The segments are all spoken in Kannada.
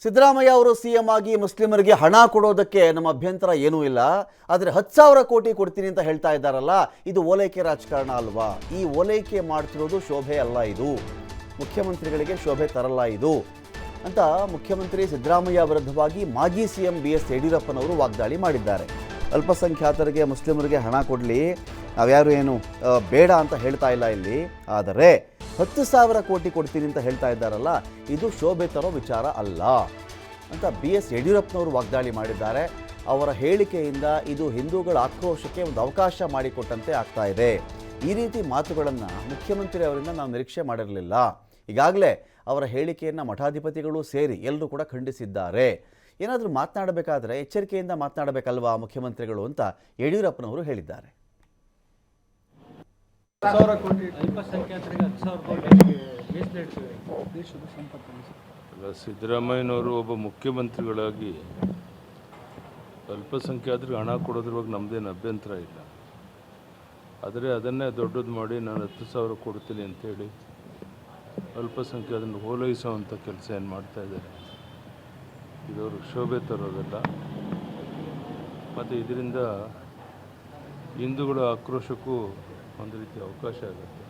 ಸಿದ್ದರಾಮಯ್ಯ ಅವರು ಸಿಎಂ ಆಗಿ ಮುಸ್ಲಿಮರಿಗೆ ಹಣ ಕೊಡೋದಕ್ಕೆ ನಮ್ಮ ಅಭ್ಯಂತರ ಏನೂ ಇಲ್ಲ. ಆದರೆ 10,000 ಕೋಟಿ ಕೊಡ್ತೀನಿ ಅಂತ ಹೇಳ್ತಾ ಇದ್ದಾರಲ್ಲ, ಇದು ಓಲೈಕೆ ರಾಜಕಾರಣ ಅಲ್ವಾ? ಈ ಓಲೈಕೆ ಮಾಡ್ತಿರೋದು ಶೋಭೆ ಅಲ್ಲ, ಇದು ಮುಖ್ಯಮಂತ್ರಿಗಳಿಗೆ ಶೋಭೆ ತರಲ್ಲ ಇದು ಅಂತ ಮುಖ್ಯಮಂತ್ರಿ ಸಿದ್ದರಾಮಯ್ಯ ವಿರುದ್ಧವಾಗಿ ಮಾಜಿ ಸಿಎಂ BS ಯಡಿಯೂರಪ್ಪನವರು ವಾಗ್ದಾಳಿ ಮಾಡಿದ್ದಾರೆ. ಅಲ್ಪಸಂಖ್ಯಾತರಿಗೆ ಮುಸ್ಲಿಮರಿಗೆ ಹಣ ಕೊಡಲಿ, ನಾವ್ಯಾರು ಏನು ಬೇಡ ಅಂತ ಹೇಳ್ತಾ ಇಲ್ಲ ಇಲ್ಲಿ. ಆದರೆ 10,000 ಕೋಟಿ ಕೊಡ್ತೀನಿ ಅಂತ ಹೇಳ್ತಾ ಇದ್ದಾರಲ್ಲ, ಇದು ಶೋಭೆ ತರೋ ವಿಚಾರ ಅಲ್ಲ ಅಂತ BS ಯಡಿಯೂರಪ್ಪನವರು ವಾಗ್ದಾಳಿ ಮಾಡಿದ್ದಾರೆ. ಅವರ ಹೇಳಿಕೆಯಿಂದ ಇದು ಹಿಂದೂಗಳ ಆಕ್ರೋಶಕ್ಕೆ ಒಂದು ಅವಕಾಶ ಮಾಡಿಕೊಟ್ಟಂತೆ ಆಗ್ತಾ ಇದೆ. ಈ ರೀತಿ ಮಾತುಗಳನ್ನು ಮುಖ್ಯಮಂತ್ರಿ ಅವರಿಂದ ನಾವು ನಿರೀಕ್ಷೆ ಮಾಡಿರಲಿಲ್ಲ. ಈಗಾಗಲೇ ಅವರ ಹೇಳಿಕೆಯನ್ನು ಮಠಾಧಿಪತಿಗಳು ಸೇರಿ ಎಲ್ಲರೂ ಕೂಡ ಖಂಡಿಸಿದ್ದಾರೆ. ಏನಾದರೂ ಮಾತನಾಡಬೇಕಾದ್ರೆ ಎಚ್ಚರಿಕೆಯಿಂದ ಮಾತನಾಡಬೇಕಲ್ವಾ ಮುಖ್ಯಮಂತ್ರಿಗಳು ಅಂತ ಯಡಿಯೂರಪ್ಪನವರು ಹೇಳಿದ್ದಾರೆ. ಸಿದ್ದರಾಮಯ್ಯನವರು ಒಬ್ಬ ಮುಖ್ಯಮಂತ್ರಿಗಳಾಗಿ ಅಲ್ಪಸಂಖ್ಯಾತರಿಗೆ ಹಣ ಕೊಡೋದ್ರ ಬಗ್ಗೆ ನಮ್ಮದೇನು ಅಭ್ಯಂತರ ಇಲ್ಲ. ಆದರೆ ಅದನ್ನೇ ದೊಡ್ಡದು ಮಾಡಿ ನಾನು 10,000 ಕೊಡ್ತೀನಿ ಅಂಥೇಳಿ ಅಲ್ಪಸಂಖ್ಯಾತರನ್ನು ಓಲೈಸುವಂಥ ಕೆಲಸ ಏನು ಮಾಡ್ತಾಯಿದ್ದಾರೆ, ಇದವರು ಶೋಭೆ ತರೋದಲ್ಲ. ಮತ್ತು ಇದರಿಂದ ಹಿಂದೂಗಳ ಆಕ್ರೋಶಕ್ಕೂ ಒಂದು ರೀತಿಯ ಅವಕಾಶ ಆಗುತ್ತೆ.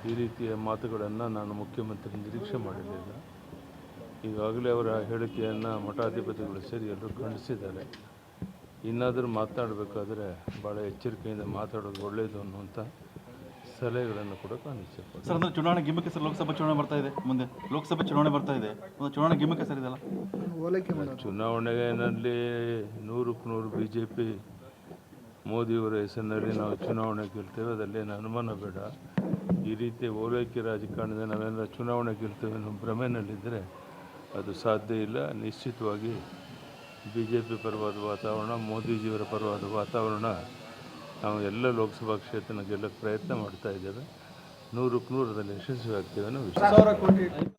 ಈ ರೀತಿಯ ಮಾತುಗಳನ್ನು ನಾನು ಮುಖ್ಯಮಂತ್ರಿ ನಿರೀಕ್ಷೆ ಮಾಡಿರಲಿಲ್ಲ. ಈಗಾಗಲೇ ಅವರ ಹೇಳಿಕೆಯನ್ನು ಮಠಾಧಿಪತಿಗಳು ಸೇರಿ ಎಲ್ಲರೂ ಖಂಡಿಸಿದ್ದಾರೆ. ಇನ್ನಾದರೂ ಮಾತನಾಡಬೇಕಾದ್ರೆ ಭಾಳ ಎಚ್ಚರಿಕೆಯಿಂದ ಮಾತಾಡೋದು ಒಳ್ಳೆಯದು ಅನ್ನುವಂಥ ಸಲಹೆಗಳನ್ನು ಕೂಡ ಕಾಣಿಸ್ತಾರೆ. ಸರ್, ಅಂದರೆ ಚುನಾವಣೆ ಗಿಮ್ಮಕ್ಕೆ ಸರ್, ಲೋಕಸಭಾ ಚುನಾವಣೆ ಬರ್ತಾ ಇದೆ, ಮುಂದೆ ಲೋಕಸಭೆ ಚುನಾವಣೆ ಬರ್ತಾ ಇದೆ, ಒಂದು ಚುನಾವಣೆ ಗಿಮ್ಮಕ್ಕೆ ಸರ್ ಇದೆಲ್ಲ. ಚುನಾವಣೆಯಲ್ಲಿ 100ಕ್ಕೆ 100 BJP ಮೋದಿಯವರ ಹೆಸರಿನಲ್ಲಿ ನಾವು ಚುನಾವಣೆ ಗೆಲ್ತೇವೆ, ಅದರಲ್ಲೇನು ಅನುಮಾನ ಬೇಡ. ಈ ರೀತಿ ಓಲೈಕೆ ರಾಜಕಾರಣದಿಂದ ನಾವೆಲ್ಲ ಚುನಾವಣೆ ಗೆಲ್ತೇವೆ ಅನ್ನೋ ಭ್ರಮೆಯಲ್ಲಿದ್ದರೆ ಅದು ಸಾಧ್ಯ ಇಲ್ಲ. ನಿಶ್ಚಿತವಾಗಿ BJP ಪರವಾದ ವಾತಾವರಣ, ಮೋದಿಜಿಯವರ ಪರವಾದ ವಾತಾವರಣ ನಾವು ಎಲ್ಲ ಲೋಕಸಭಾ ಕ್ಷೇತ್ರನ ಗೆಲ್ಲಕ್ಕೆ ಪ್ರಯತ್ನ ಮಾಡ್ತಾ ಇದ್ದೇವೆ. 100ಕ್ಕೆ 100 ಅದರಲ್ಲಿ ಯಶಸ್ವಿ ಆಗ್ತೇವೆ ಅನ್ನೋ ವಿಷಯ.